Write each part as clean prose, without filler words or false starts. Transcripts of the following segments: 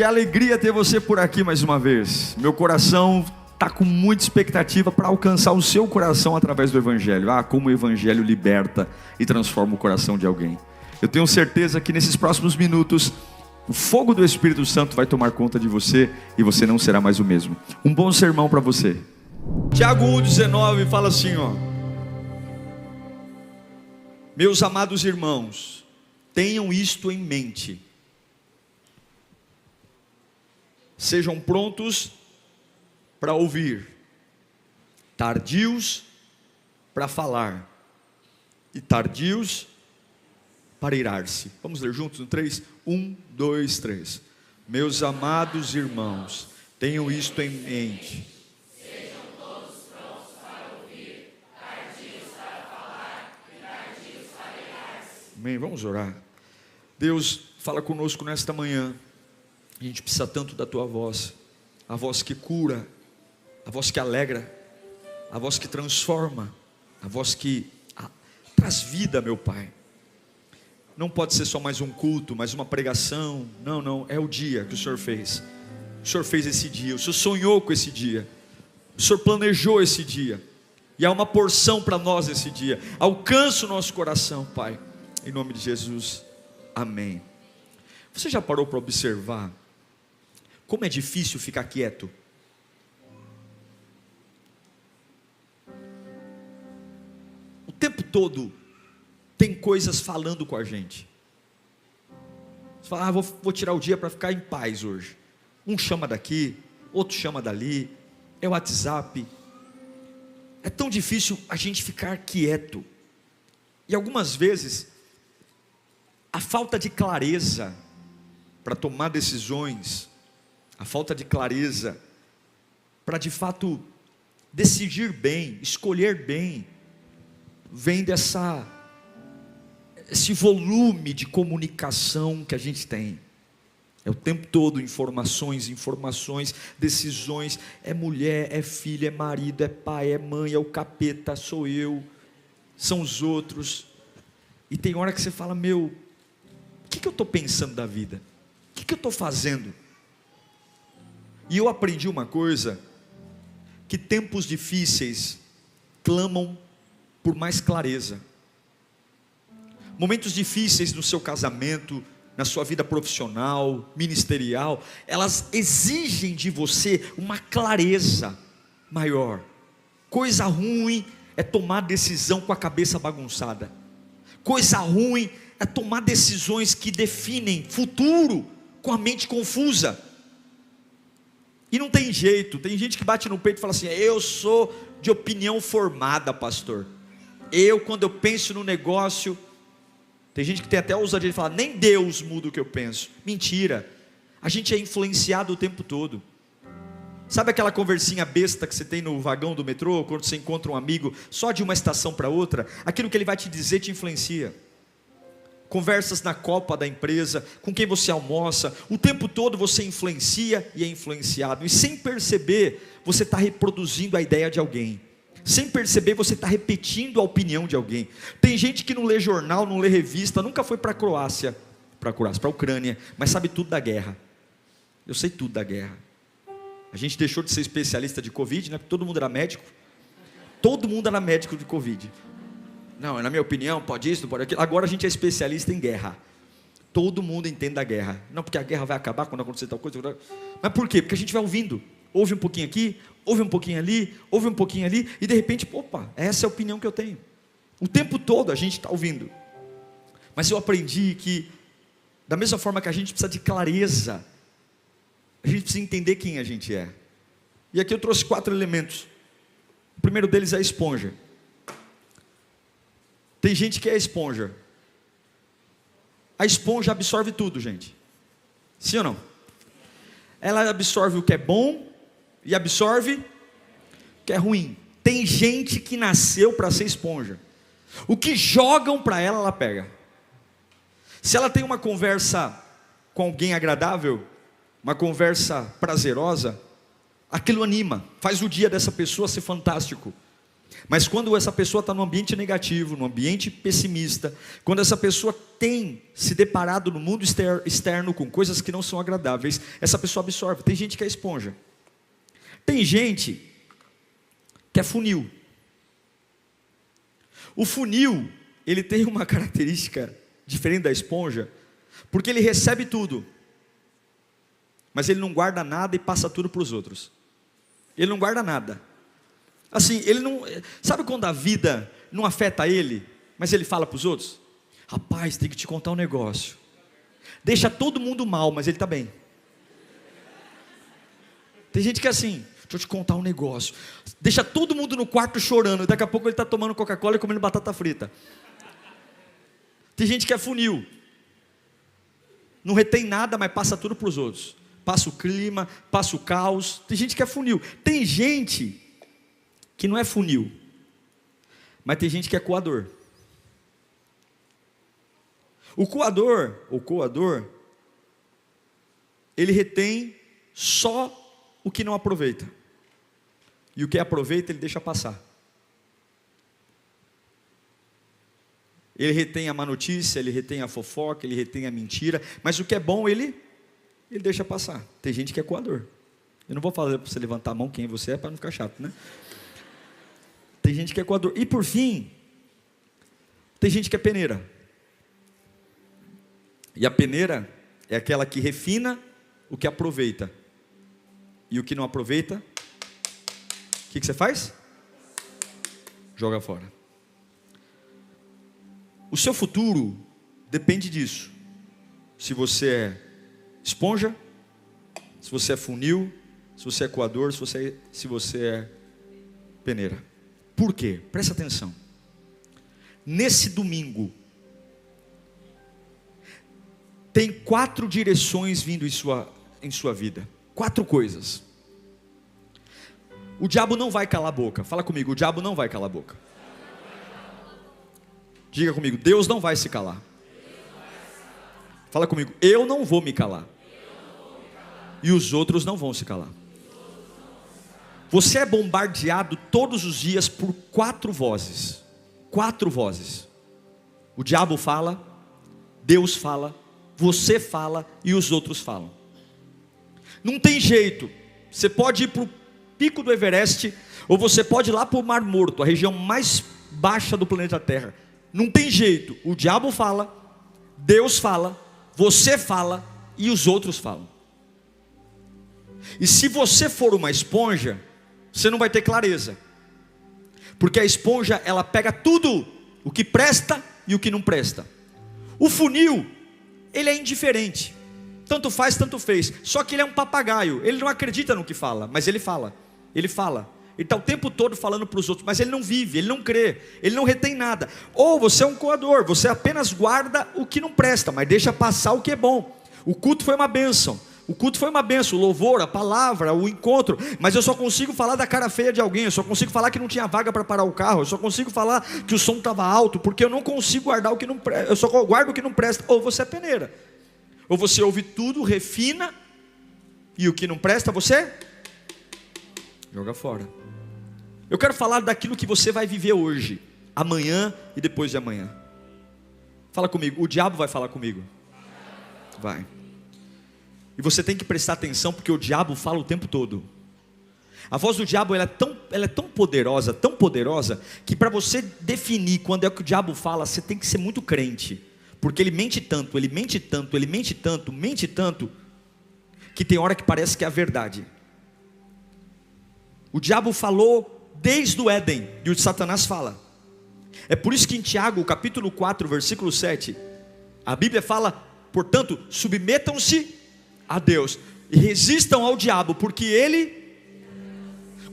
Que alegria ter você por aqui mais uma vez. Meu coração está com muita expectativa para alcançar o seu coração através do Evangelho. Como o Evangelho liberta e transforma o coração de alguém. Eu tenho certeza que nesses próximos minutos o fogo do Espírito Santo vai tomar conta de você e você não será mais o mesmo. Um bom sermão para você. Tiago 1,19 fala assim, meus amados irmãos, tenham isto em mente. Sejam prontos para ouvir, tardios para falar e tardios para irar-se. Vamos ler juntos no 3? 1, 2, 3. Meus amados irmãos, tenham isto em mente. Sejam todos prontos para ouvir, tardios para falar e tardios para irar-se. Amém, vamos orar. Deus, fala conosco nesta manhã. A gente precisa tanto da tua voz, a voz que cura, a voz que alegra, a voz que transforma, a voz que traz vida, meu Pai. Não pode ser só mais um culto, mais uma pregação. Não, é o dia que o Senhor fez. O Senhor fez esse dia, o Senhor sonhou com esse dia, o Senhor planejou esse dia, e há uma porção para nós esse dia. Alcança o nosso coração, Pai, em nome de Jesus, amém. Você já parou para observar como é difícil ficar quieto? O tempo todo tem coisas falando com a gente. Você fala, vou tirar o dia para ficar em paz hoje. Um chama daqui, outro chama dali, é o WhatsApp. É tão difícil a gente ficar quieto. E algumas vezes, a falta de clareza para tomar decisões, a falta de clareza para de fato decidir bem, escolher bem, vem esse volume de comunicação que a gente tem. É o tempo todo informações, decisões. É mulher, é filho, é marido, é pai, é mãe, é o capeta, sou eu, são os outros. E tem hora que você fala, o que eu estou pensando da vida? O que eu estou fazendo? E eu aprendi uma coisa, que tempos difíceis clamam por mais clareza. Momentos difíceis no seu casamento, na sua vida profissional, ministerial, elas exigem de você uma clareza maior. Coisa ruim é tomar decisão com a cabeça bagunçada. Coisa ruim é tomar decisões que definem futuro com a mente confusa. E não tem jeito, tem gente que bate no peito e fala assim, eu sou de opinião formada, pastor. Quando eu penso no negócio, tem gente que tem até a ousadia de falar, nem Deus muda o que eu penso. Mentira, a gente é influenciado o tempo todo. Sabe aquela conversinha besta que você tem no vagão do metrô, quando você encontra um amigo, só de uma estação para outra? Aquilo que ele vai te dizer te influencia. Conversas na copa da empresa, com quem você almoça, o tempo todo você influencia e é influenciado, e sem perceber, você está reproduzindo a ideia de alguém, sem perceber você está repetindo a opinião de alguém. Tem gente que não lê jornal, não lê revista, nunca foi para a Ucrânia, mas sabe tudo da guerra. Eu sei tudo da guerra. A gente deixou de ser especialista de Covid, né? Porque todo mundo era médico de Covid. Não, na minha opinião, pode isso, não pode aquilo. Agora a gente é especialista em guerra. Todo mundo entende da guerra. Não, porque a guerra vai acabar quando acontecer tal coisa. Mas por quê? Porque a gente vai ouvindo. Ouve um pouquinho aqui, ouve um pouquinho ali, ouve um pouquinho ali, e de repente, essa é a opinião que eu tenho. O tempo todo a gente está ouvindo. Mas eu aprendi que, da mesma forma que a gente precisa de clareza, a gente precisa entender quem a gente é. E aqui eu trouxe 4 elementos. O primeiro deles é a esponja. Tem gente que é esponja. A esponja absorve tudo, gente. Sim ou não? Ela absorve o que é bom e absorve o que é ruim. Tem gente que nasceu para ser esponja. O que jogam para ela, ela pega. Se ela tem uma conversa com alguém agradável, uma conversa prazerosa, aquilo anima, faz o dia dessa pessoa ser fantástico. Mas quando essa pessoa está num ambiente negativo, num ambiente pessimista, quando essa pessoa tem se deparado no mundo externo com coisas que não são agradáveis, essa pessoa absorve. Tem gente que é esponja. Tem gente que é funil. O funil, ele tem uma característica diferente da esponja, porque ele recebe tudo, mas ele não guarda nada e passa tudo para os outros. Ele não guarda nada. Assim, ele não... Sabe quando a vida não afeta ele, mas ele fala para os outros? Rapaz, tem que te contar um negócio. Deixa todo mundo mal, mas ele está bem. Tem gente que é assim, deixa eu te contar um negócio. Deixa todo mundo no quarto chorando, e daqui a pouco ele está tomando Coca-Cola e comendo batata frita. Tem gente que é funil. Não retém nada, mas passa tudo para os outros. Passa o clima, passa o caos. Tem gente que é funil. Tem gente que não é funil, mas tem gente que é coador. O coador, ele retém só o que não aproveita. E o que aproveita, ele deixa passar. Ele retém a má notícia, ele retém a fofoca, ele retém a mentira, mas o que é bom, ele deixa passar. Tem gente que é coador. Eu não vou falar para você levantar a mão quem você é, para não ficar chato, né? Tem gente que é coador. E por fim, tem gente que é peneira. E a peneira é aquela que refina o que aproveita. E o que não aproveita, o que você faz? Joga fora. O seu futuro depende disso. Se você é esponja, se você é funil, se você é coador, se você é peneira. Por quê? Presta atenção. Nesse domingo, tem 4 direções vindo em sua vida. 4 coisas. O diabo não vai calar a boca. Fala comigo, o diabo não vai calar a boca. Diga comigo, Deus não vai se calar. Fala comigo, eu não vou me calar. E os outros não vão se calar. Você é bombardeado todos os dias por 4 vozes. 4 vozes. O diabo fala, Deus fala, você fala e os outros falam. Não tem jeito. Você pode ir para o pico do Everest, ou você pode ir lá para o Mar Morto, a região mais baixa do planeta Terra. Não tem jeito. O diabo fala, Deus fala, você fala e os outros falam. E se você for uma esponja, você não vai ter clareza. Porque a esponja, ela pega tudo, o que presta e o que não presta. O funil, ele é indiferente. Tanto faz, tanto fez. Só que ele é um papagaio. Ele não acredita no que fala, mas ele fala. Ele fala. Ele está o tempo todo falando para os outros, mas ele não vive, ele não crê, ele não retém nada. Ou você é um coador, você apenas guarda o que não presta, mas deixa passar o que é bom. O culto foi uma bênção. O culto foi uma bênção, o louvor, a palavra, o encontro. Mas eu só consigo falar da cara feia de alguém. Eu só consigo falar que não tinha vaga para parar o carro. Eu só consigo falar que o som estava alto, porque eu não consigo guardar o que não presta. Eu só guardo o que não presta. Ou você é peneira. Ou você ouve tudo, refina, e o que não presta você joga fora. Eu quero falar daquilo que você vai viver hoje, amanhã e depois de amanhã. Fala comigo, o diabo vai falar comigo. Vai. E você tem que prestar atenção, porque o diabo fala o tempo todo. A voz do diabo ela é tão poderosa, que para você definir quando é que o diabo fala, você tem que ser muito crente. Porque ele mente tanto, que tem hora que parece que é a verdade. O diabo falou desde o Éden, e o Satanás fala. É por isso que em Tiago, capítulo 4, versículo 7, a Bíblia fala, portanto, submetam-se a Deus e resistam ao diabo, porque ele,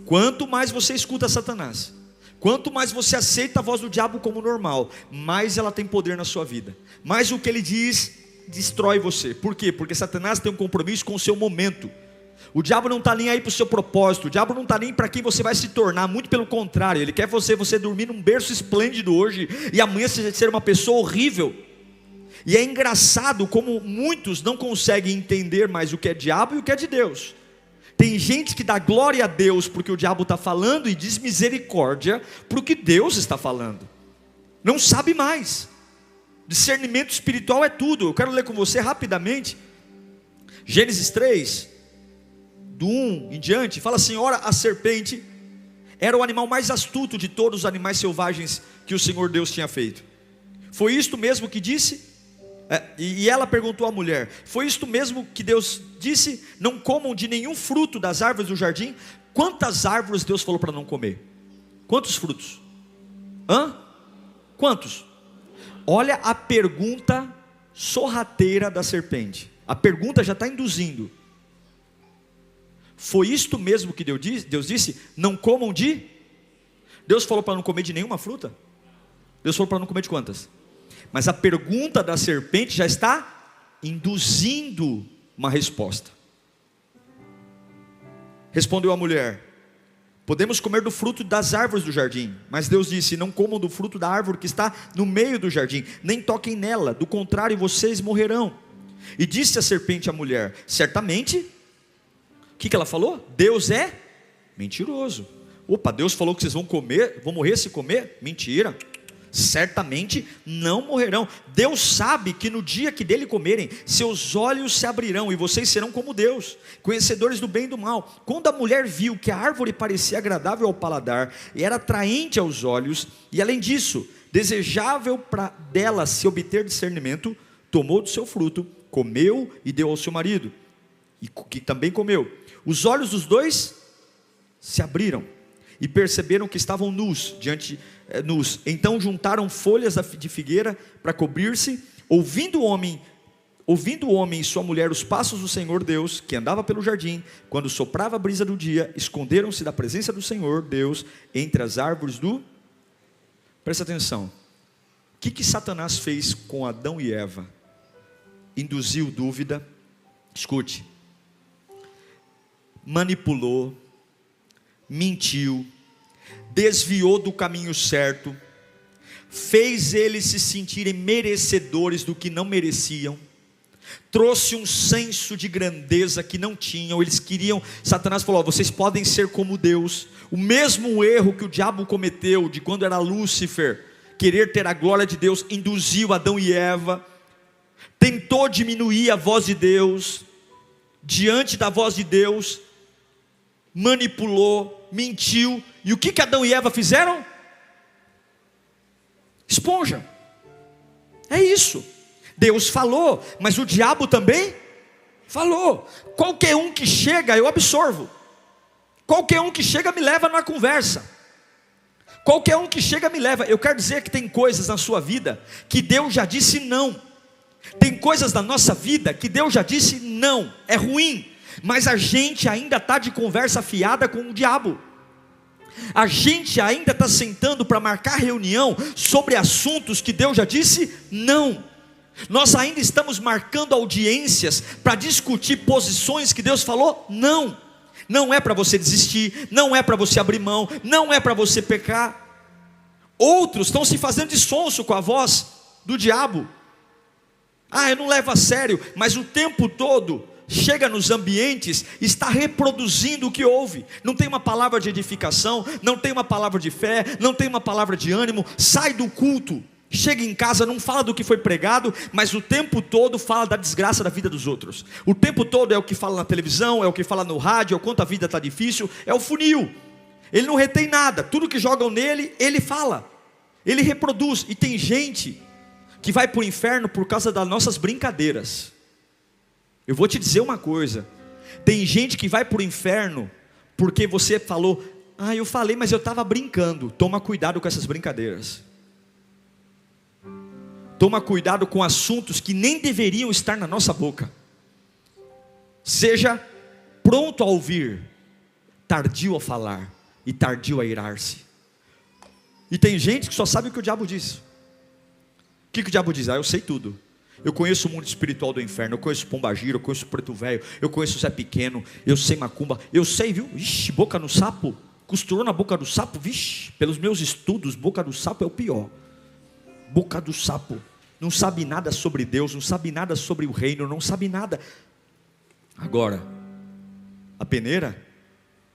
quanto mais você escuta Satanás, quanto mais você aceita a voz do diabo como normal, mais ela tem poder na sua vida, mais o que ele diz destrói você. Por quê? Porque Satanás tem um compromisso com o seu momento. O diabo não está nem aí para o seu propósito, o diabo não está nem para quem você vai se tornar, muito pelo contrário, ele quer você dormir num berço esplêndido hoje, e amanhã você ser uma pessoa horrível. E é engraçado como muitos não conseguem entender mais o que é diabo e o que é de Deus. Tem gente que dá glória a Deus porque o diabo está falando e diz misericórdia para o que Deus está falando. Não sabe mais. Discernimento espiritual é tudo. Eu quero ler com você rapidamente Gênesis 3, do 1 em diante. Fala assim: ora, a serpente era o animal mais astuto de todos os animais selvagens que o Senhor Deus tinha feito. Foi isto mesmo que disse? E ela perguntou à mulher: foi isto mesmo que Deus disse? Não comam de nenhum fruto das árvores do jardim? Quantas árvores Deus falou para não comer? Quantos frutos? Quantos? Olha a pergunta sorrateira da serpente. A pergunta já está induzindo. Foi isto mesmo que Deus disse? Não comam de? Deus falou para não comer de nenhuma fruta? Deus falou para não comer de quantas? Mas a pergunta da serpente já está induzindo uma resposta. Respondeu a mulher: podemos comer do fruto das árvores do jardim. Mas Deus disse: não comam do fruto da árvore que está no meio do jardim, nem toquem nela, do contrário vocês morrerão. E disse a serpente à mulher: certamente, o que ela falou? Deus é mentiroso. Opa, Deus falou que vocês vão comer, vão morrer se comer? Mentira. Certamente não morrerão. Deus sabe que no dia que dele comerem, seus olhos se abrirão e vocês serão como Deus, conhecedores do bem e do mal. Quando a mulher viu que a árvore parecia agradável ao paladar e era atraente aos olhos, e além disso, desejável para dela se obter discernimento, tomou do seu fruto, comeu e deu ao seu marido, e que também comeu. Os olhos dos dois se abriram e perceberam que estavam nus. Então juntaram folhas de figueira para cobrir-se. Ouvindo o homem e sua mulher os passos do Senhor Deus, que andava pelo jardim, quando soprava a brisa do dia, esconderam-se da presença do Senhor Deus entre as árvores do... Presta atenção. O que Satanás fez com Adão e Eva? Induziu dúvida. Escute. Manipulou, mentiu, desviou do caminho certo, fez eles se sentirem merecedores do que não mereciam, trouxe um senso de grandeza que não tinham. Eles queriam, Satanás falou: vocês podem ser como Deus. O mesmo erro que o diabo cometeu de quando era Lúcifer, querer ter a glória de Deus, induziu Adão e Eva, tentou diminuir a voz de Deus, diante da voz de Deus, manipulou, mentiu. E o que Adão e Eva fizeram? Esponja. É isso. Deus falou, mas o diabo também falou. Qualquer um que chega, eu absorvo. Qualquer um que chega me leva numa conversa. Qualquer um que chega me leva. Eu quero dizer que tem coisas na sua vida que Deus já disse não. Tem coisas na nossa vida que Deus já disse não. É ruim. Mas a gente ainda está de conversa fiada com o diabo. A gente ainda está sentando para marcar reunião sobre assuntos que Deus já disse não. Nós ainda estamos marcando audiências para discutir posições que Deus falou não. Não é para você desistir, não é para você abrir mão, não é para você pecar. Outros estão se fazendo de sonso com a voz do diabo. Eu não levo a sério, mas o tempo todo chega nos ambientes, está reproduzindo o que ouve. Não tem uma palavra de edificação, não tem uma palavra de fé, não tem uma palavra de ânimo. Sai do culto, chega em casa, não fala do que foi pregado, mas o tempo todo fala da desgraça da vida dos outros. O tempo todo é o que fala na televisão, é o que fala no rádio, é o quanto a vida está difícil. É o funil. Ele não retém nada, tudo que jogam nele, ele fala, ele reproduz. E tem gente que vai para o inferno por causa das nossas brincadeiras. Eu vou te dizer uma coisa: tem gente que vai para o inferno porque você falou: eu falei, mas eu estava brincando. Toma cuidado com essas brincadeiras. Toma cuidado com assuntos que nem deveriam estar na nossa boca. Seja pronto a ouvir, tardio a falar e tardio a irar-se. E tem gente que só sabe o que o diabo diz. O que o diabo diz? Eu sei tudo. Eu conheço o mundo espiritual do inferno. Eu conheço Pombagira, eu conheço Preto Velho, eu conheço Zé Pequeno, eu sei macumba, eu sei, viu? Ixi, boca no sapo, costurou na boca do sapo. Vixe, pelos meus estudos, boca do sapo é o pior. Boca do sapo, não sabe nada sobre Deus, não sabe nada sobre o reino, não sabe nada. Agora, peneira,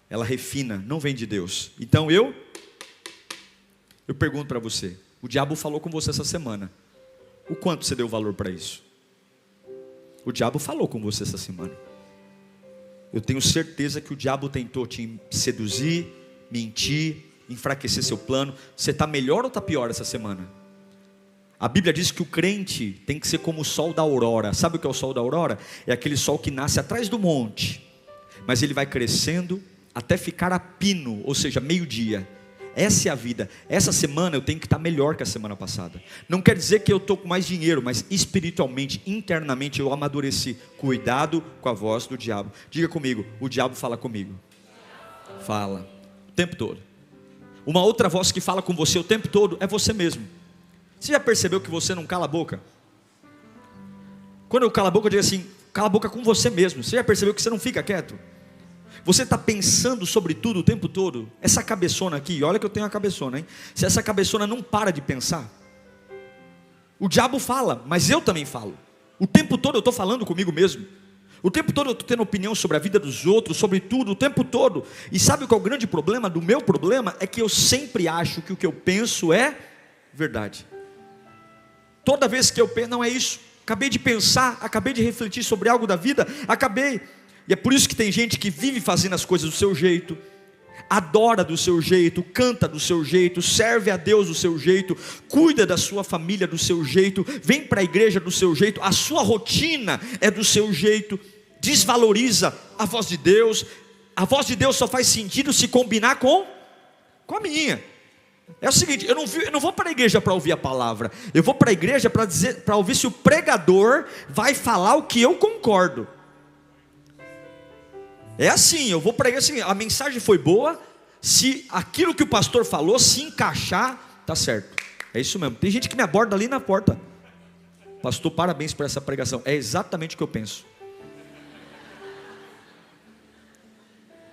ela refina, não vem de Deus. Então eu pergunto para você, o diabo falou com você essa semana, o quanto você deu valor para isso? O diabo falou com você essa semana. Eu tenho certeza que o diabo tentou te seduzir, mentir, enfraquecer seu plano. Você está melhor ou está pior essa semana? A Bíblia diz que o crente tem que ser como o sol da aurora. Sabe o que é o sol da aurora? É aquele sol que nasce atrás do monte, mas ele vai crescendo até ficar a pino, ou seja, meio-dia. Essa é a vida. Essa semana eu tenho que estar melhor que a semana passada. Não quer dizer que eu estou com mais dinheiro, mas espiritualmente, internamente eu amadureci. Cuidado com a voz do diabo. Diga comigo, o diabo fala comigo. Fala, o tempo todo. Uma outra voz que fala com você o tempo todo é você mesmo. Você já percebeu que você não cala a boca? Quando eu calo a boca, eu digo assim, cala a boca com você mesmo. Você já percebeu que você não fica quieto? Você está pensando sobre tudo o tempo todo? Essa cabeçona aqui, olha que eu tenho uma cabeçona, hein? Se essa cabeçona não para de pensar, o diabo fala, mas eu também falo. O tempo todo eu estou falando comigo mesmo. O tempo todo eu estou tendo opinião sobre a vida dos outros, sobre tudo, o tempo todo. E sabe qual é o grande problema? Do meu problema é que eu sempre acho que o que eu penso é verdade. Toda vez que eu penso, não é isso. Acabei de pensar, acabei de refletir sobre algo da vida, E é por isso que tem gente que vive fazendo as coisas do seu jeito, adora do seu jeito, canta do seu jeito, serve a Deus do seu jeito, cuida da sua família do seu jeito, vem para a igreja do seu jeito, a sua rotina é do seu jeito, desvaloriza a voz de Deus. A voz de Deus só faz sentido se combinar com a minha. É o seguinte, eu não vou para a igreja para ouvir a palavra, eu vou para a igreja para ouvir se o pregador vai falar o que eu concordo. É assim, eu vou pregar assim, a mensagem foi boa, se aquilo que o pastor falou se encaixar, tá certo. É isso mesmo. Tem gente que me aborda ali na porta. Pastor, parabéns por essa pregação. É exatamente o que eu penso.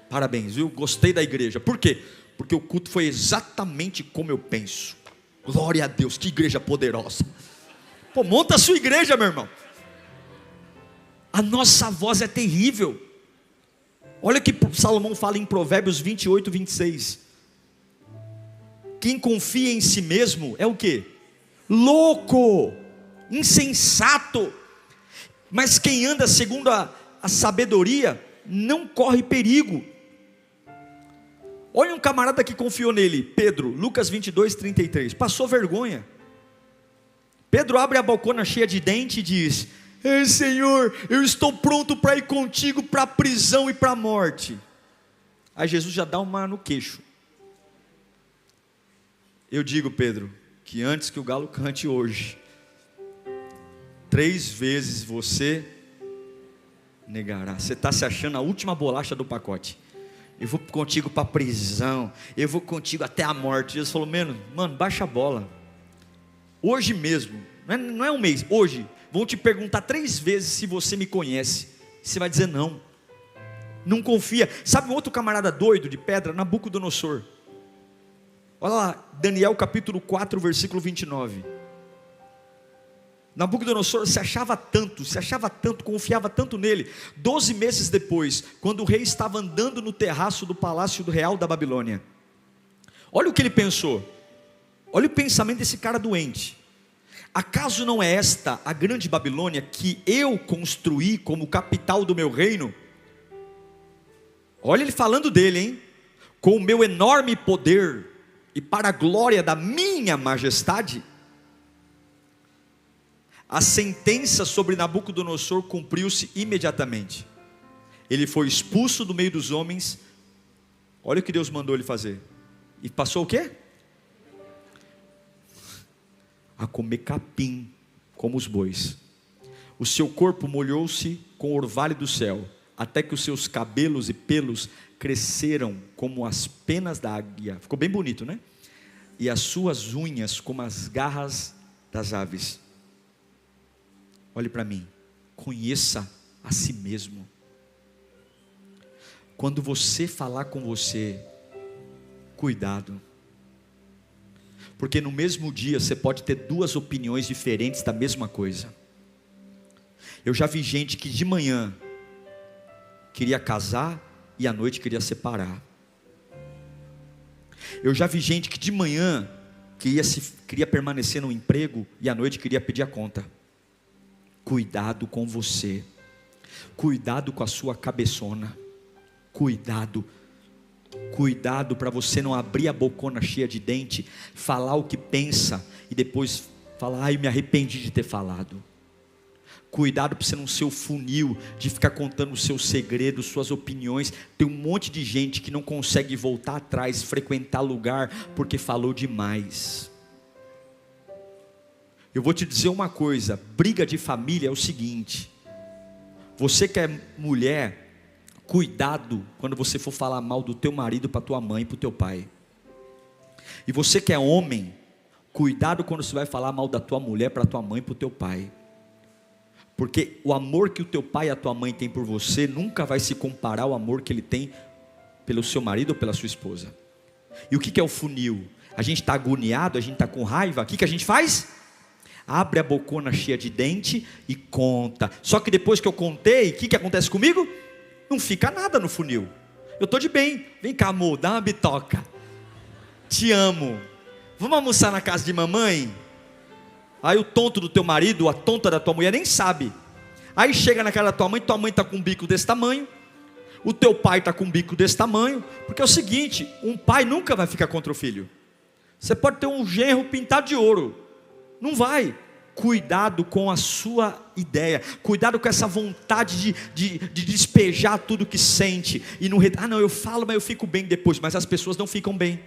Parabéns, viu? Gostei da igreja. Por quê? Porque o culto foi exatamente como eu penso. Glória a Deus, que igreja poderosa. Pô, monta a sua igreja, meu irmão. A nossa voz é terrível. Olha o que Salomão fala em Provérbios 28, 26. Quem confia em si mesmo é o quê? Louco, insensato. Mas quem anda segundo a sabedoria não corre perigo. Olha um camarada que confiou nele, Pedro, Lucas 22, 33. Passou vergonha. Pedro abre a bocona cheia de dente e diz: Ei, Senhor, eu estou pronto para ir contigo para a prisão e para a morte. Aí Jesus já dá uma no queixo. Eu digo, Pedro, que antes que o galo cante hoje, 3 vezes você negará. Você está se achando a última bolacha do pacote. Eu vou contigo para a prisão, eu vou contigo até a morte. Jesus falou, mano, baixa a bola. Hoje mesmo, não é um mês, hoje vão te perguntar 3 vezes se você me conhece. Você vai dizer não. Não confia. Sabe um outro camarada doido de pedra? Nabucodonosor. Olha lá, Daniel capítulo 4, versículo 29. Nabucodonosor se achava tanto, confiava tanto nele. 12 meses depois, quando o rei estava andando no terraço do palácio real da Babilônia, olha o que ele pensou. Olha o pensamento desse cara doente. Acaso não é esta a grande Babilônia que eu construí como capital do meu reino? Olha ele falando dele, hein? Com o meu enorme poder e para a glória da minha majestade. A sentença sobre Nabucodonosor cumpriu-se imediatamente. Ele foi expulso do meio dos homens. Olha o que Deus mandou ele fazer. E passou o quê? A comer capim, como os bois. O seu corpo molhou-se com o orvalho do céu, até que os seus cabelos e pelos cresceram como as penas da águia. Ficou bem bonito, né? E as suas unhas como as garras das aves. Olhe para mim, conheça a si mesmo. Quando você falar com você, cuidado. Porque no mesmo dia você pode ter 2 opiniões diferentes da mesma coisa. Eu já vi gente que de manhã queria casar e à noite queria separar. Eu já vi gente que de manhã queria permanecer no emprego e à noite queria pedir a conta. Cuidado com você, cuidado com a sua cabeçona, cuidado para você não abrir a bocona cheia de dente, falar o que pensa e depois falar, ai, eu me arrependi de ter falado. Cuidado para você não ser o funil de ficar contando os seus segredos, suas opiniões. Tem um monte de gente que não consegue voltar atrás, frequentar lugar, porque falou demais. Eu vou te dizer uma coisa, briga de família é o seguinte, você que é mulher, cuidado quando você for falar mal do teu marido para tua mãe e para o teu pai. E você que é homem, cuidado quando você vai falar mal da tua mulher para tua mãe e para o teu pai. Porque o amor que o teu pai e a tua mãe têm por você nunca vai se comparar ao amor que ele tem pelo seu marido ou pela sua esposa. E o que é o funil? A gente está agoniado, a gente está com raiva, o que a gente faz? Abre a bocona cheia de dente e conta. Só que depois que eu contei, o que acontece comigo? Não fica nada no funil. Eu estou de bem, vem cá amor, dá uma bitoca, te amo, vamos almoçar na casa de mamãe? Aí o tonto do teu marido, a tonta da tua mulher nem sabe. Aí chega na casa da tua mãe está com um bico desse tamanho, o teu pai está com um bico desse tamanho, porque é o seguinte, um pai nunca vai ficar contra o filho. Você pode ter um genro pintado de ouro, não vai. Cuidado com a sua ideia, cuidado com essa vontade de despejar tudo que sente, e não, não, eu falo, mas eu fico bem depois, mas as pessoas não ficam bem.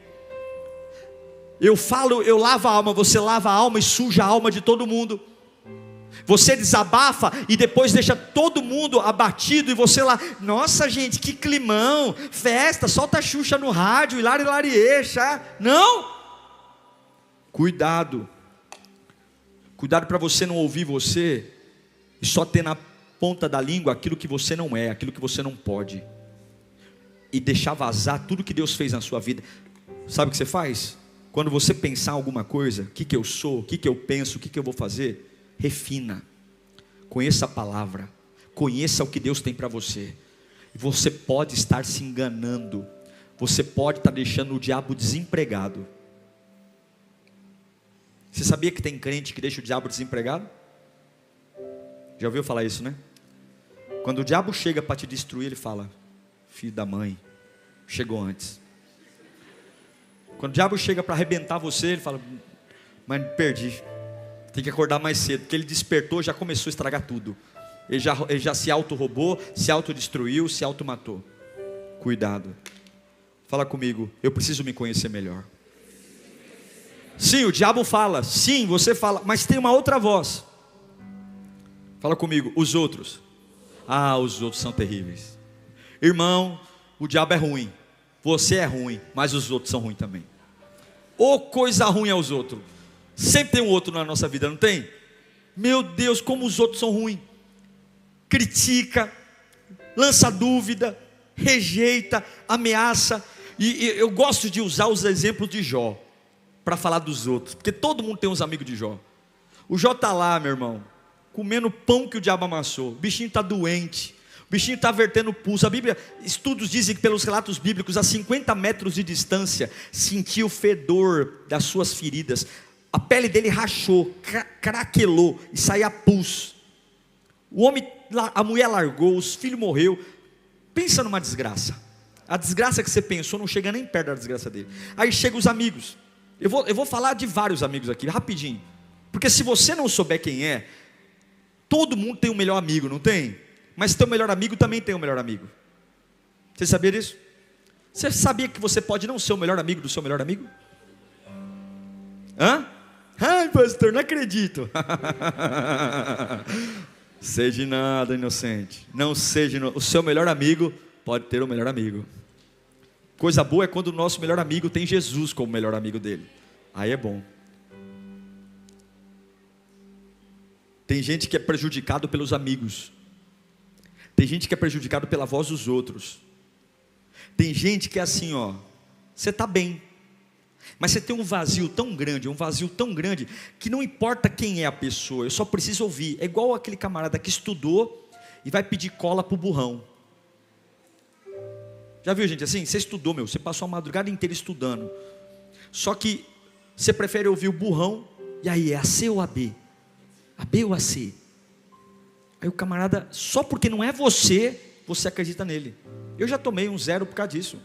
Eu falo, eu lavo a alma, você lava a alma e suja a alma de todo mundo. Você desabafa e depois deixa todo mundo abatido, e você lá, nossa gente, que climão, festa, solta a Xuxa no rádio, hilari lariexa. Não, cuidado para você não ouvir você e só ter na ponta da língua aquilo que você não é, aquilo que você não pode, e deixar vazar tudo que Deus fez na sua vida. Sabe o que você faz? Quando você pensar alguma coisa, o que eu sou, o que eu penso, o que eu vou fazer, refina, conheça a palavra, conheça o que Deus tem para você. Você pode estar se enganando, você pode estar deixando o diabo desempregado. Você sabia que tem crente que deixa o diabo desempregado? Já ouviu falar isso, né? Quando o diabo chega para te destruir, ele fala, filho da mãe, chegou antes. Quando o diabo chega para arrebentar você, ele fala, mas perdi, tem que acordar mais cedo, porque ele despertou, já começou a estragar tudo. Ele já se auto-roubou, se autodestruiu, se auto-matou. Cuidado. Fala comigo, eu preciso me conhecer melhor. Sim, o diabo fala, sim, você fala, mas tem uma outra voz. Fala comigo, os outros. Ah, os outros são terríveis. Irmão, o diabo é ruim, você é ruim, mas os outros são ruins também. Ô coisa ruim é os outros. Sempre tem um outro na nossa vida, não tem? Meu Deus, como os outros são ruins. Critica, lança dúvida, rejeita, ameaça. E eu gosto de usar os exemplos de Jó para falar dos outros, porque todo mundo tem uns amigos de Jó. O Jó está lá, meu irmão, comendo pão que o diabo amassou. O bichinho está doente, o bichinho está vertendo pulso. A Bíblia, estudos dizem que pelos relatos bíblicos, a 50 metros de distância, sentia o fedor das suas feridas. A pele dele rachou, craquelou e saía pus. O homem, a mulher largou, os filhos morreu. Pensa numa desgraça. A desgraça que você pensou não chega nem perto da desgraça dele. Aí chegam os amigos. Eu vou falar de vários amigos aqui, rapidinho. Porque se você não souber quem é, todo mundo tem um melhor amigo, não tem? Mas teu melhor amigo também tem um melhor amigo. Você sabia disso? Você sabia que você pode não ser o melhor amigo do seu melhor amigo? Hã? Ai, pastor, não acredito. Seja nada, inocente. Não seja o seu melhor amigo pode ter um melhor amigo. Coisa boa é quando o nosso melhor amigo tem Jesus como melhor amigo dele. Aí é bom. Tem gente que é prejudicado pelos amigos. Tem gente que é prejudicado pela voz dos outros. Tem gente que é assim, ó, você está bem, mas você tem um vazio tão grande, que não importa quem é a pessoa, eu só preciso ouvir. É igual aquele camarada que estudou e vai pedir cola para o burrão. Já viu gente assim? Você estudou, você passou a madrugada inteira estudando. Só que você prefere ouvir o burrão. E aí, é a C ou a B? A B ou a C? Aí o camarada, só porque não é você acredita nele. Eu já tomei um 0 por causa disso.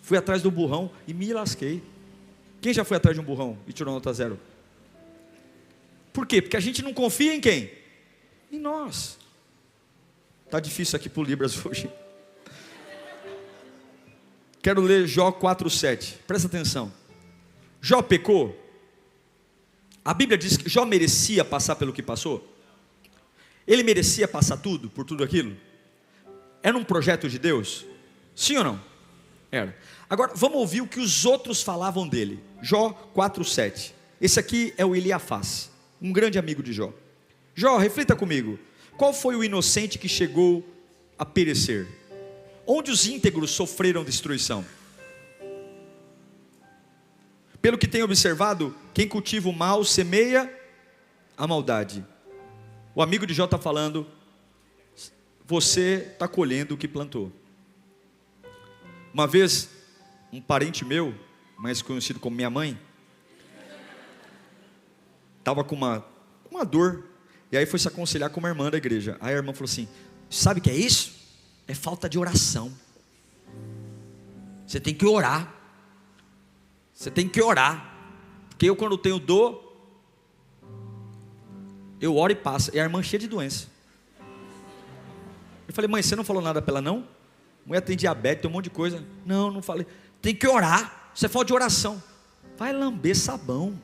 Fui atrás do burrão e me lasquei. Quem já foi atrás de um burrão e tirou nota 0? Por quê? Porque a gente não confia em quem? Em nós. Está difícil aqui para o Libras hoje. Quero ler Jó 4,7. Presta atenção. Jó pecou. A Bíblia diz que Jó merecia passar pelo que passou. Ele merecia passar tudo, por tudo aquilo. Era um projeto de Deus? Sim ou não? Era. Agora, vamos ouvir o que os outros falavam dele. Jó 4,7. Esse aqui é o Eliafaz, um grande amigo de Jó. Jó, reflita comigo. Qual foi o inocente que chegou a perecer? Onde os íntegros sofreram destruição? Pelo que tenho observado, quem cultiva o mal semeia a maldade. O amigo de Jó está falando, você está colhendo o que plantou. Uma vez, um parente meu, mais conhecido como minha mãe, estava com uma dor, e aí foi se aconselhar com uma irmã da igreja. Aí a irmã falou assim, sabe o que é isso? É falta de oração. Você tem que orar. Você tem que orar. Porque eu, quando tenho dor, eu oro e passa. E a irmã cheia de doença. Eu falei, mãe, você não falou nada para ela não? Mulher tem diabetes, tem um monte de coisa. Não, não falei. Tem que orar. Você fala de oração. Vai lamber sabão.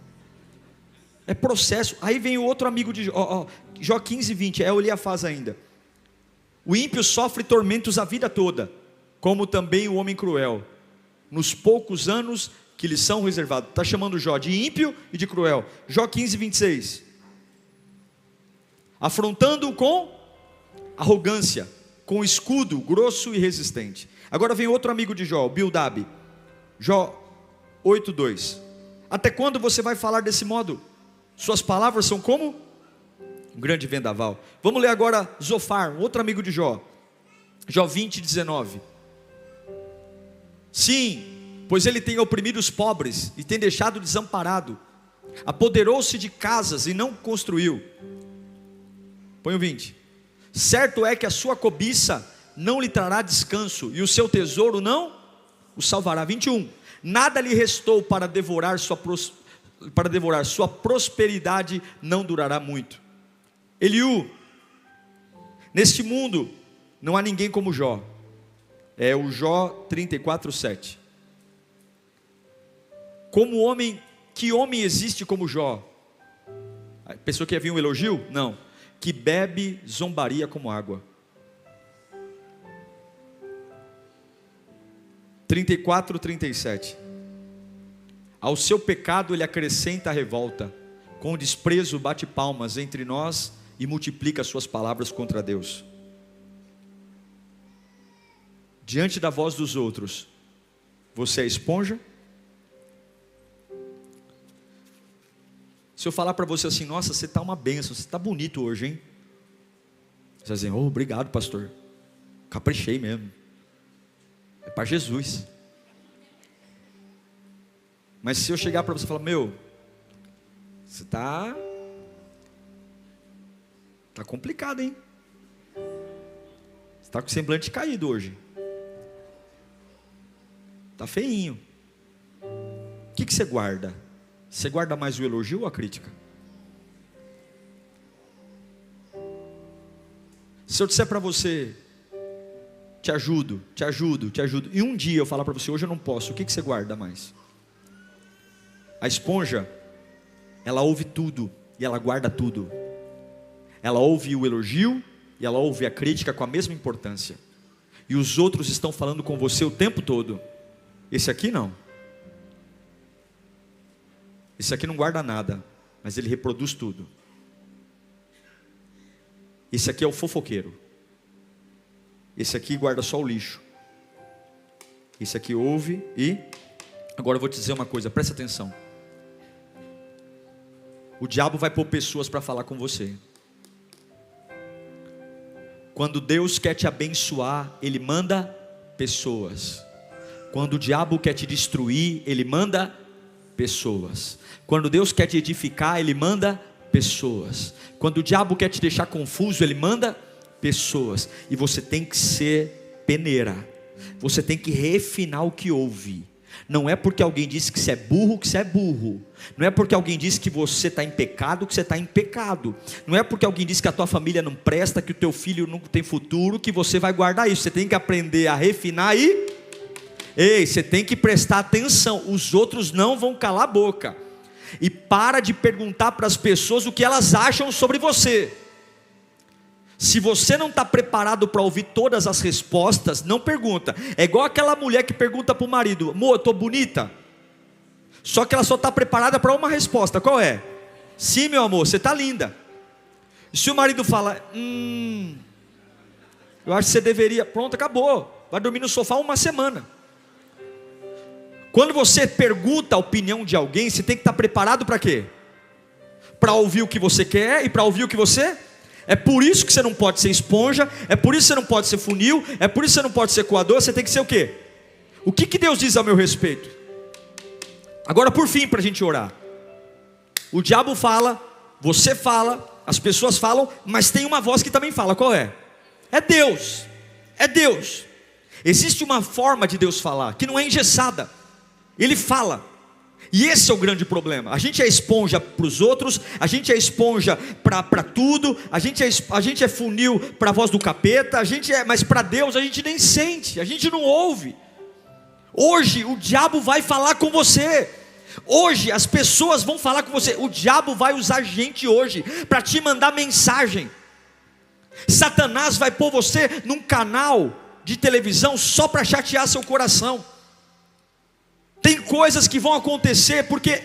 É processo. Aí vem o outro amigo de Jó, Jó 15:20, é o Eliafaz ainda. O ímpio sofre tormentos a vida toda, como também o homem cruel, nos poucos anos que lhe são reservados. Está chamando Jó de ímpio e de cruel. Jó 15:26. Afrontando-o com arrogância, com escudo grosso e resistente. Agora vem outro amigo de Jó, Bildad. Jó 8:2. Até quando você vai falar desse modo? Suas palavras são como um grande vendaval. Vamos ler agora Zofar, um outro amigo de Jó. Jó 20:19. Sim, pois ele tem oprimido os pobres e tem deixado desamparado. Apoderou-se de casas e não construiu. Põe o 20. Certo é que a sua cobiça não lhe trará descanso, e o seu tesouro não o salvará. 21. Nada lhe restou para devorar sua prosperidade, não durará muito. Eliú, neste mundo não há ninguém como Jó. É o Jó 34:7. Como homem, que homem existe como Jó? A pessoa que havia um elogio? Não. Que bebe zombaria como água. 34:37. Ao seu pecado ele acrescenta a revolta, com desprezo bate palmas entre nós e multiplica suas palavras contra Deus. Diante da voz dos outros, você é esponja? Se eu falar para você assim, nossa, você está uma bênção, você está bonito hoje, hein? Você vai dizer, oh, obrigado pastor, caprichei mesmo, é para Jesus. Mas se eu chegar para você e falar, meu, você está complicado, hein? Você está com o semblante caído hoje. Está feinho. O que você guarda? Você guarda mais o elogio ou a crítica? Se eu disser para você, te ajudo, e um dia eu falar para você, hoje eu não posso, o que você guarda mais? A esponja, ela ouve tudo e ela guarda tudo. Ela ouve o elogio e ela ouve a crítica com a mesma importância. E os outros estão falando com você o tempo todo. Esse aqui não. Esse aqui não guarda nada, mas ele reproduz tudo. Esse aqui é o fofoqueiro. Esse aqui guarda só o lixo. Esse aqui ouve e... Agora eu vou te dizer uma coisa, presta atenção. O diabo vai pôr pessoas para falar com você. Quando Deus quer te abençoar, Ele manda pessoas. Quando o diabo quer te destruir, ele manda pessoas. Quando Deus quer te edificar, ele manda pessoas. Quando o diabo quer te deixar confuso, ele manda pessoas. E você tem que ser peneira. Você tem que refinar o que ouve. Não é porque alguém disse que você é burro, que você é burro. Não é porque alguém disse que você está em pecado, que você está em pecado. Não é porque alguém disse que a tua família não presta, que o teu filho não tem futuro, que você vai guardar isso. Você tem que aprender a refinar e... Ei, você tem que prestar atenção. Os outros não vão calar a boca. E para de perguntar para as pessoas o que elas acham sobre você. Se você não está preparado para ouvir todas as respostas, não pergunta. É igual aquela mulher que pergunta para o marido: amor, eu estou bonita? Só que ela só está preparada para uma resposta. Qual é? Sim, meu amor, você está linda. E se o marido fala: eu acho que você deveria... Pronto, acabou. Vai dormir no sofá uma semana. Quando você pergunta a opinião de alguém, você tem que estar preparado para quê? Para ouvir o que você quer e para ouvir o que você... É por isso que você não pode ser esponja, é por isso que você não pode ser funil, é por isso que você não pode ser coador. Você tem que ser o quê? O que Deus diz a meu respeito? Agora, por fim, para a gente orar. O diabo fala, você fala, as pessoas falam, mas tem uma voz que também fala. Qual é? É Deus. É Deus. Existe uma forma de Deus falar que não é engessada. Ele fala. E esse é o grande problema. A gente é esponja para os outros, a gente é esponja para tudo, a gente é funil para a voz do capeta, mas para Deus a gente nem sente, a gente não ouve. Hoje o diabo vai falar com você. Hoje as pessoas vão falar com você. O diabo vai usar gente hoje para te mandar mensagem. Satanás vai pôr você num canal de televisão só para chatear seu coração. Tem coisas que vão acontecer, porque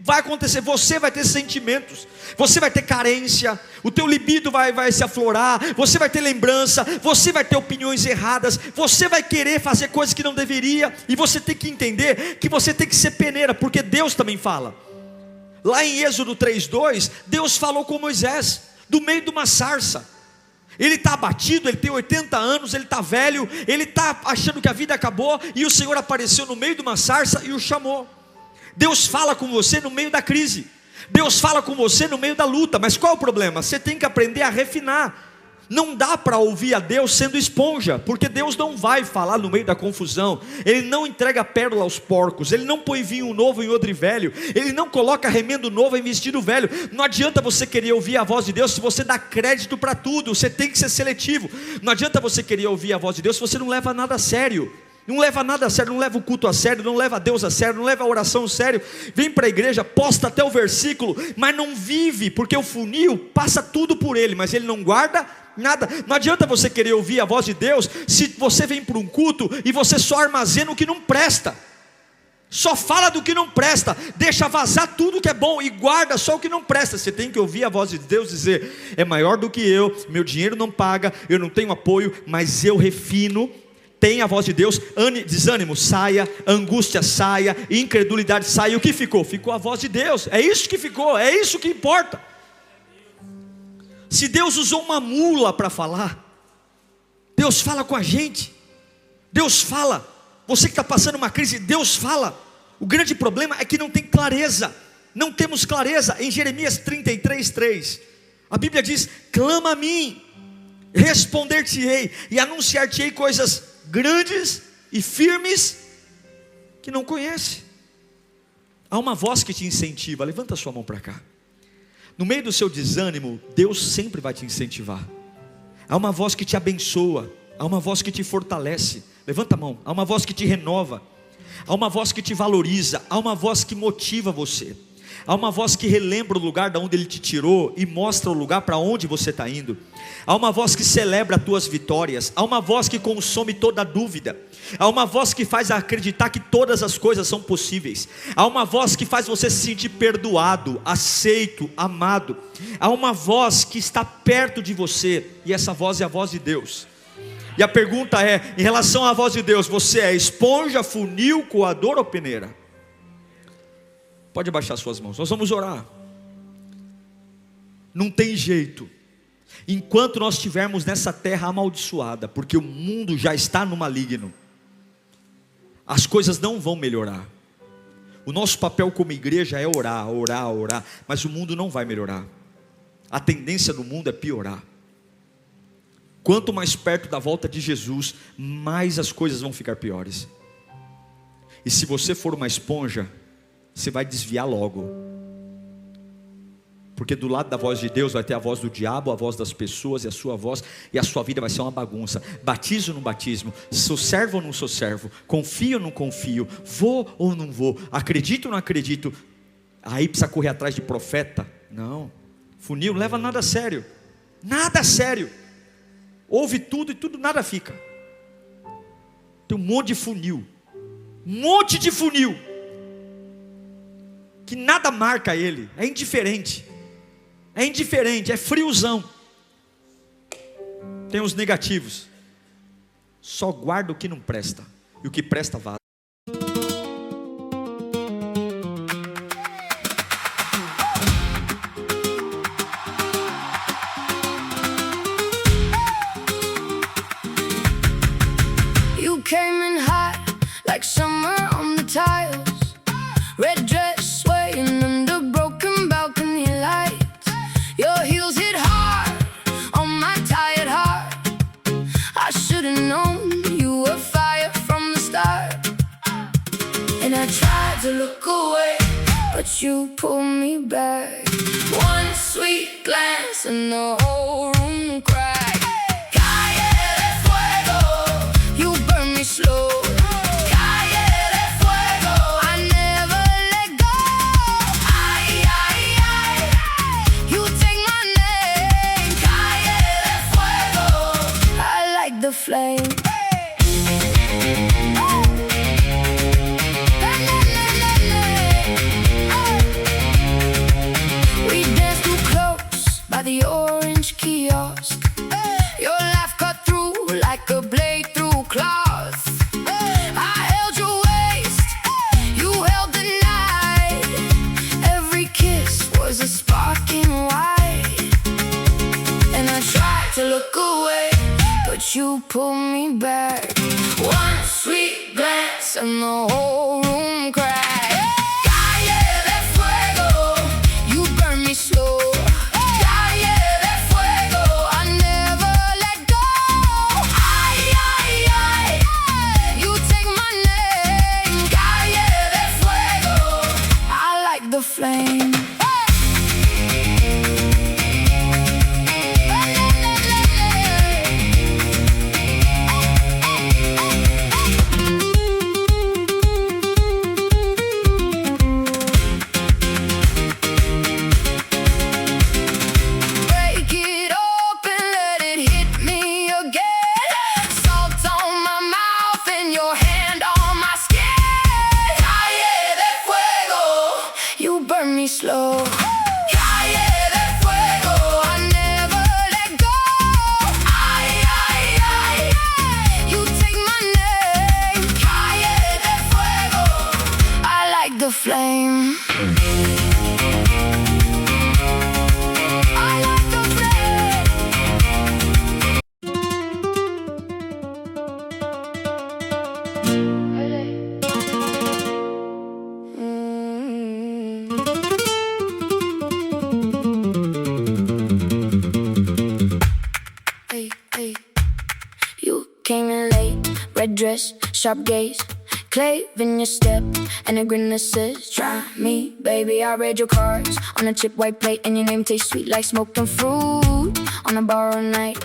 vai acontecer, você vai ter sentimentos, você vai ter carência, o teu libido vai se aflorar, você vai ter lembrança, você vai ter opiniões erradas, você vai querer fazer coisas que não deveria, e você tem que entender que você tem que ser peneira, porque Deus também fala. Lá em Êxodo 3:2, Deus falou com Moisés, do meio de uma sarça. Ele está abatido, ele tem 80 anos, ele está velho, ele está achando que a vida acabou, e o Senhor apareceu no meio de uma sarça e o chamou. Deus fala com você no meio da crise, Deus fala com você no meio da luta, mas qual é o problema? Você tem que aprender a refinar. Não dá para ouvir a Deus sendo esponja, porque Deus não vai falar no meio da confusão. Ele não entrega pérola aos porcos, Ele não põe vinho novo em odre velho, Ele não coloca remendo novo em vestido velho. Não adianta você querer ouvir a voz de Deus se você dá crédito para tudo. Você tem que ser seletivo. Não adianta você querer ouvir a voz de Deus se você não leva nada a sério. Não leva nada a sério, não leva o culto a sério, não leva Deus a sério, não leva a oração a sério. Vem para a igreja, posta até o versículo, mas não vive, porque o funil passa tudo por ele, mas ele não guarda nada. Não adianta você querer ouvir a voz de Deus se você vem para um culto e você só armazena o que não presta, só fala do que não presta, deixa vazar tudo que é bom e guarda só o que não presta. Você tem que ouvir a voz de Deus dizer: é maior do que eu, meu dinheiro não paga, eu não tenho apoio, mas eu refino. Tem a voz de Deus, desânimo saia, angústia saia, incredulidade saia. O que ficou? Ficou a voz de Deus. É isso que ficou, é isso que importa. Se Deus usou uma mula para falar, Deus fala com a gente. Deus fala. Você que está passando uma crise, Deus fala. O grande problema é que não tem clareza. Não temos clareza. Em Jeremias 33:3, a Bíblia diz: clama a mim, responder-te-ei e anunciar-te-ei coisas grandes e firmes que não conhece. Há uma voz que te incentiva. Levanta a sua mão para cá. No meio do seu desânimo, Deus sempre vai te incentivar. Há uma voz que te abençoa, há uma voz que te fortalece. Levanta a mão. Há uma voz que te renova, há uma voz que te valoriza, há uma voz que motiva você, há uma voz que relembra o lugar de onde Ele te tirou e mostra o lugar para onde você está indo. Há uma voz que celebra as tuas vitórias, há uma voz que consome toda dúvida, há uma voz que faz acreditar que todas as coisas são possíveis, há uma voz que faz você se sentir perdoado, aceito, amado. Há uma voz que está perto de você, e essa voz é a voz de Deus. E a pergunta é, em relação à voz de Deus, você é esponja, funil, coador ou peneira? Pode abaixar suas mãos, nós vamos orar. Não tem jeito, enquanto nós estivermos nessa terra amaldiçoada, porque o mundo já está no maligno, as coisas não vão melhorar. O nosso papel como igreja é orar, orar, orar, mas o mundo não vai melhorar. A tendência do mundo é piorar. Quanto mais perto da volta de Jesus, mais as coisas vão ficar piores. E se você for uma esponja, você vai desviar logo. Porque do lado da voz de Deus vai ter a voz do diabo, a voz das pessoas e a sua voz, e a sua vida vai ser uma bagunça. Batizo ou não batismo, sou servo ou não sou servo, confio ou não confio, vou ou não vou, acredito ou não acredito. Aí precisa correr atrás de profeta? Não. Funil não leva nada a sério. Nada a sério. Ouve tudo e tudo nada fica. Tem um monte de funil. Um monte de funil. Que nada marca ele. É indiferente. É indiferente, é friozão. Tem os negativos. Só guarda o que não presta. E o que presta vaza. You came in hot like summer on the tiles. Red dress swaying under broken balcony lights. Your heels hit hard on my tired heart. I should've known you were fire from the start. And I tried to look away, but you pulled me back. One sweet glance and the whole room cracked. Calle de fuego, you burn me slow. Calle de fuego, I never let go. Ay, ay, ay, you take my name. Calle de fuego, I like the flame. We danced too close by the orange kiosk. Your laugh cut through like a blade through cloth. I held your waist, you held the night. Every kiss was a spark in white. And I tried to look away, but you pulled me back. One sweet glance and the whole room cracked. Calle de fuego, you burn me slow. Calle de fuego, I never let go. Ay, ay, ay, you take my name. Calle de fuego, I like the flame. Break it open, let it hit me again. Salt on my mouth and your hand on my skin. Calle de fuego, you burn me slow. Calle de fuego, I never let go. Ay, ay, ay, you take my name. Calle de fuego, I like the flame. I like the flame. Hey, hey. You came in late, red dress, sharp gaze, clave in your step, and a grin that says, try me, baby. I read your cards on a chip white plate, and your name tastes sweet like smoking fruit on a borrowed night.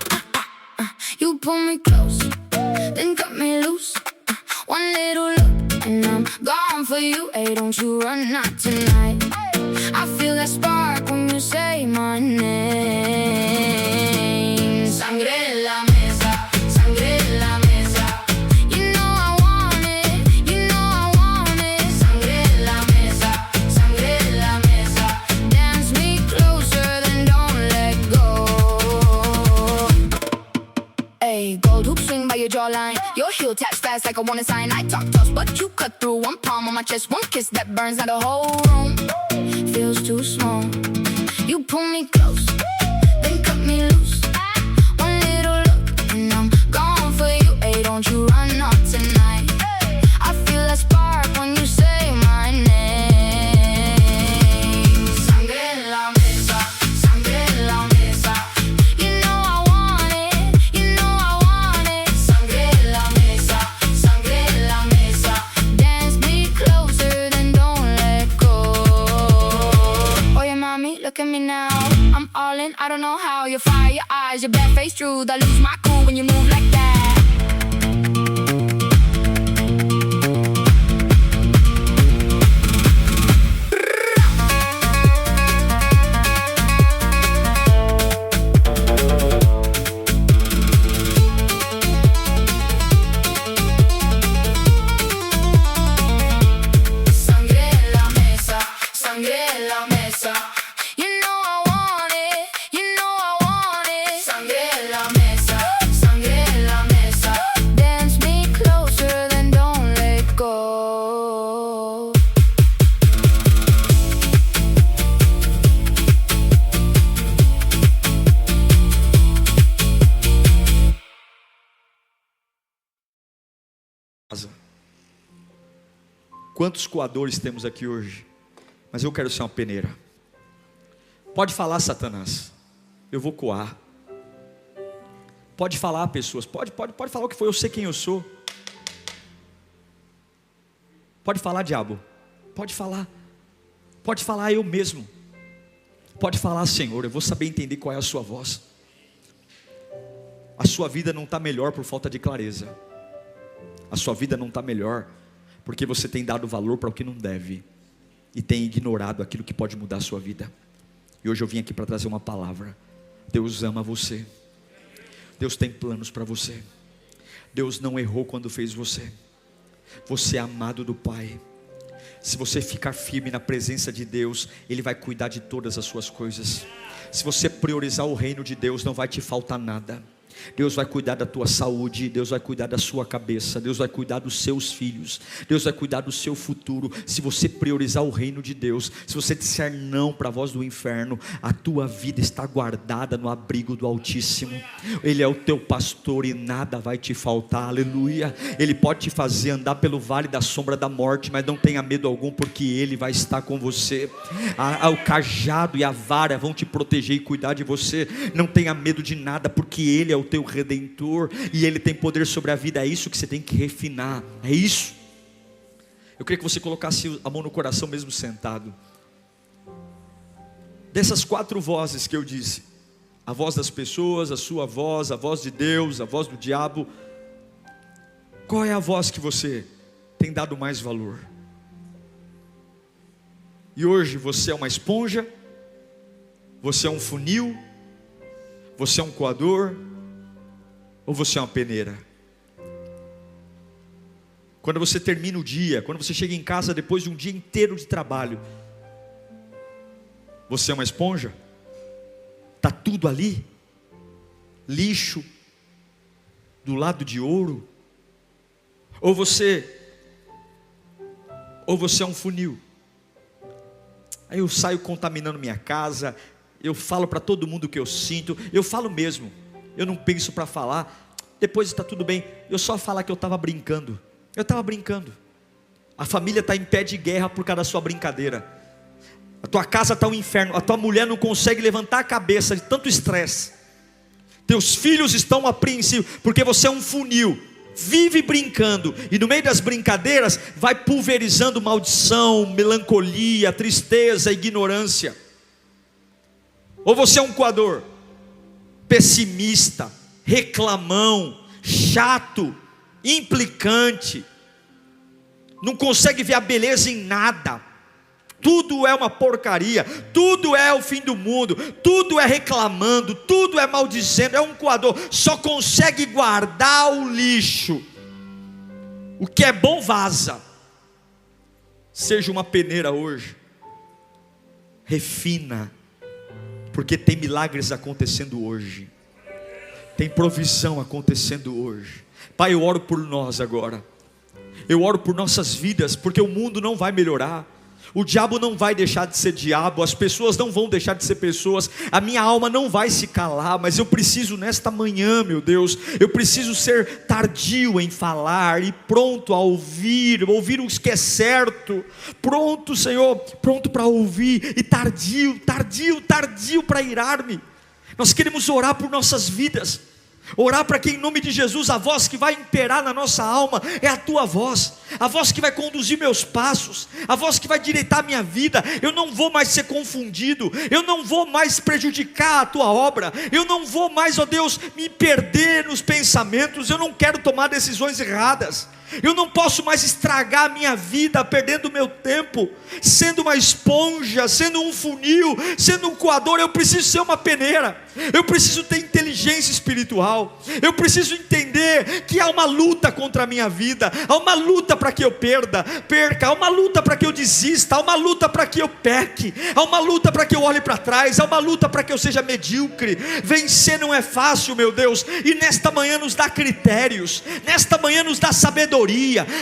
You pull me close, then cut me loose. One little look, and I'm gone for you. Hey, don't you run, not tonight. I feel that spark when you say my name. Sangre en la mesa, sangre en la mesa. You know I want it, you know I want it. Sangre en la mesa, sangre en la mesa. Dance me closer, then don't let go. Hey, gold hoop swing by your jawline. Your heel taps fast like a warning sign. I talk tough, but you cut through. One palm on my chest, one kiss that burns out the whole room. Feels too small. You pull me close, then cut me loose. One little look, and I'm gone for you. Hey, don't you run off tonight. I feel your bare-faced truth. I lose my cool when you move like that. Quantos coadores temos aqui hoje? Mas eu quero ser uma peneira. Pode falar, Satanás, eu vou coar. Pode falar, pessoas, pode falar o que foi, eu sei quem eu sou. Pode falar, diabo, pode falar, eu mesmo. Pode falar, Senhor, eu vou saber entender qual é a sua voz. A sua vida não está melhor por falta de clareza. A sua vida não está melhor porque você tem dado valor para o que não deve e tem ignorado aquilo que pode mudar a sua vida. E hoje eu vim aqui para trazer uma palavra. Deus ama você. Deus tem planos para você. Deus não errou quando fez você. Você é amado do Pai. Se você ficar firme na presença de Deus, Ele vai cuidar de todas as suas coisas. Se você priorizar o reino de Deus, não vai te faltar nada. Deus vai cuidar da tua saúde, Deus vai cuidar da sua cabeça, Deus vai cuidar dos seus filhos, Deus vai cuidar do seu futuro. Se você priorizar o reino de Deus, se você disser não para a voz do inferno, a tua vida está guardada no abrigo do Altíssimo. Ele é o teu pastor e nada vai te faltar, aleluia. Ele pode te fazer andar pelo vale da sombra da morte, mas não tenha medo algum, porque Ele vai estar com você. O cajado e a vara vão te proteger e cuidar de você. Não tenha medo de nada, porque Ele é o teu Redentor e Ele tem poder sobre a vida. É isso que você tem que refinar, é isso. Eu queria que você colocasse a mão no coração mesmo sentado. Dessas 4 vozes que eu disse, a voz das pessoas, a sua voz, a voz de Deus, a voz do diabo, qual é a voz que você tem dado mais valor? E hoje você é uma esponja, você é um funil, você é um coador, ou você é uma peneira? Quando você termina o dia, quando você chega em casa depois de um dia inteiro de trabalho, você é uma esponja? Está tudo ali? Lixo do lado de ouro? Ou você é um funil? Aí eu saio contaminando minha casa, eu falo para todo mundo o que eu sinto, eu falo mesmo. Eu não penso para falar, depois está tudo bem. Eu só falar que eu estava brincando. Eu estava brincando. A família está em pé de guerra por causa da sua brincadeira. A tua casa está um inferno. A tua mulher não consegue levantar a cabeça de tanto estresse. Teus filhos estão apreensivos porque você é um funil. Vive brincando e no meio das brincadeiras vai pulverizando maldição, melancolia, tristeza, ignorância. Ou você é um coador? Pessimista, reclamão, chato, implicante, não consegue ver a beleza em nada, tudo é uma porcaria, tudo é o fim do mundo, tudo é reclamando, tudo é maldizendo, é um coador, só consegue guardar o lixo, o que é bom vaza. Seja uma peneira hoje, refina, porque tem milagres acontecendo hoje, tem provisão acontecendo hoje. Pai, eu oro por nós agora, eu oro por nossas vidas, porque o mundo não vai melhorar, o diabo não vai deixar de ser diabo, as pessoas não vão deixar de ser pessoas, a minha alma não vai se calar, mas eu preciso nesta manhã, meu Deus, eu preciso ser tardio em falar e pronto a ouvir o que é certo, pronto, Senhor, pronto para ouvir e tardio para irar-me. Nós queremos orar por nossas vidas, Orar para que em nome de Jesus a voz que vai imperar na nossa alma é a tua voz, a voz que vai conduzir meus passos, a voz que vai direitar a minha vida. Eu não vou mais ser confundido, eu não vou mais prejudicar a tua obra, eu não vou mais, ó Deus, me perder nos pensamentos, eu não quero tomar decisões erradas. Eu não posso mais estragar a minha vida perdendo meu tempo, sendo uma esponja, sendo um funil, sendo um coador. Eu preciso ser uma peneira, eu preciso ter inteligência espiritual, eu preciso entender que há uma luta contra a minha vida, há uma luta para que eu perca, há uma luta para que eu desista, há uma luta para que eu peque, há uma luta para que eu olhe para trás, há uma luta para que eu seja medíocre. Vencer não é fácil, meu Deus, e nesta manhã nos dá critérios, nesta manhã nos dá sabedoria.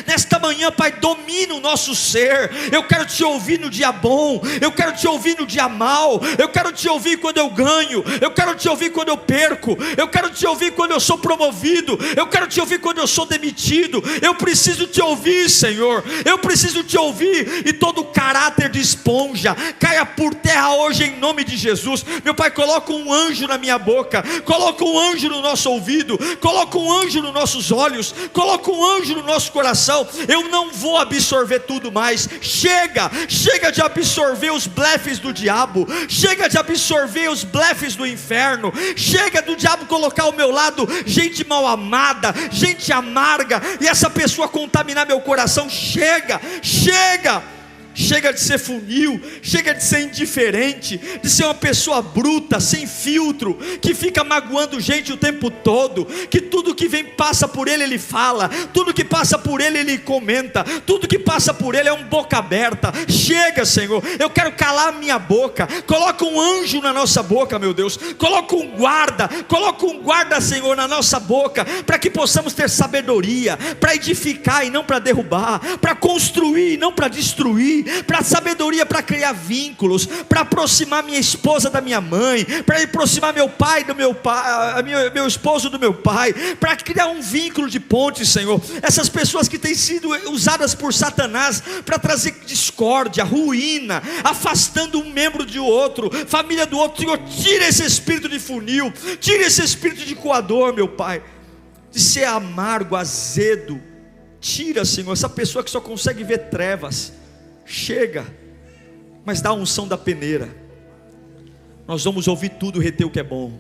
Nesta manhã, Pai, domina o nosso ser. Eu quero te ouvir no dia bom, eu quero te ouvir no dia mal, eu quero te ouvir quando eu ganho, eu quero te ouvir quando eu perco, eu quero te ouvir quando eu sou promovido, eu quero te ouvir quando eu sou demitido. Eu preciso te ouvir, Senhor, eu preciso te ouvir, e todo caráter de esponja caia por terra hoje em nome de Jesus. Meu Pai, coloca um anjo na minha boca, coloca um anjo no nosso ouvido, coloca um anjo nos nossos olhos, coloca um anjo no nosso coração. Eu não vou absorver tudo mais. Chega de absorver os blefes do diabo, chega de absorver os blefes do inferno, chega do diabo colocar ao meu lado gente mal amada, gente amarga, e essa pessoa contaminar meu coração. Chega de ser funil, chega de ser indiferente, de ser uma pessoa bruta, sem filtro, que fica magoando gente o tempo todo, que tudo que vem passa por ele, ele fala, tudo que passa por ele, ele comenta, tudo que passa por ele é um boca aberta. Chega, Senhor, eu quero calar a minha boca. Coloca um anjo na nossa boca, meu Deus, coloca um guarda, Senhor, na nossa boca, para que possamos ter sabedoria, para edificar e não para derrubar, para construir e não para destruir, para sabedoria, para criar vínculos, para aproximar minha esposa da minha mãe, para aproximar meu pai do meu pai, meu esposo do meu pai, para criar um vínculo de ponte, Senhor. Essas pessoas que têm sido usadas por Satanás para trazer discórdia, ruína, afastando um membro de outro, família do outro, Senhor, tira esse espírito de funil, tira esse espírito de coador, meu Pai, de ser amargo, azedo. Tira, Senhor, essa pessoa que só consegue ver trevas. Chega, mas dá a unção da peneira. Nós vamos ouvir tudo, reter o que é bom.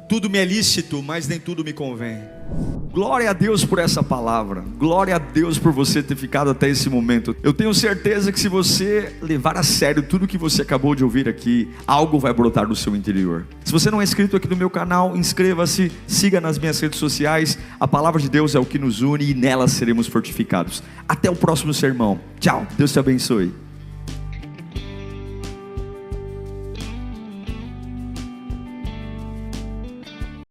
Tudo me é lícito, mas nem tudo me convém. Glória a Deus por essa palavra. Glória a Deus por você ter ficado até esse momento. Eu tenho certeza que se você levar a sério tudo que você acabou de ouvir aqui, algo vai brotar no seu interior. Se você não é inscrito aqui no meu canal, inscreva-se, siga nas minhas redes sociais. A palavra de Deus é o que nos une e nela seremos fortificados. Até o próximo sermão. Tchau, Deus te abençoe.